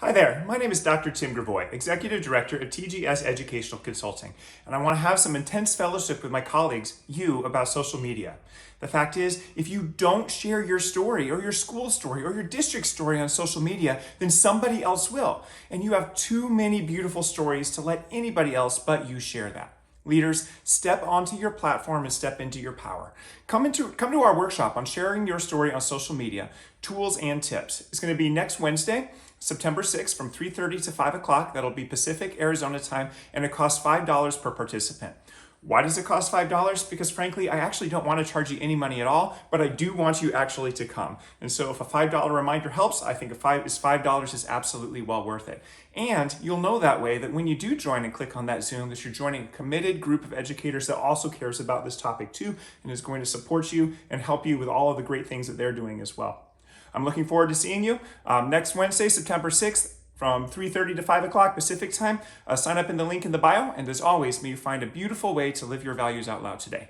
Hi there, my name is Dr. Tim Gravoy, Executive Director of TGS Educational Consulting, and I want to have some intense fellowship with my colleagues, you, about social media. The fact is, if you don't share your story or your school story or your district story on social media, then somebody else will. And you have too many beautiful stories to let anybody else but you share that. Leaders, step onto your platform and step into your power. Come to our workshop on sharing your story on social media, tools and tips. It's going to be next Wednesday, September 6th from 3:30 to 5 o'clock. That'll be Pacific, Arizona time, and it costs $5 per participant. Why does it cost $5? Because frankly, I actually don't want to charge you any money at all, but I do want you actually to come. And so if a $5 reminder helps, I think $5 is absolutely well worth it. And you'll know that way that when you do join and click on that Zoom, that you're joining a committed group of educators that also cares about this topic too, and is going to support you and help you with all of the great things that they're doing as well. I'm looking forward to seeing you next Wednesday, September 6th, from 3:30 to 5 o'clock Pacific time. Sign up in the link in the bio, and as always, may you find a beautiful way to live your values out loud today.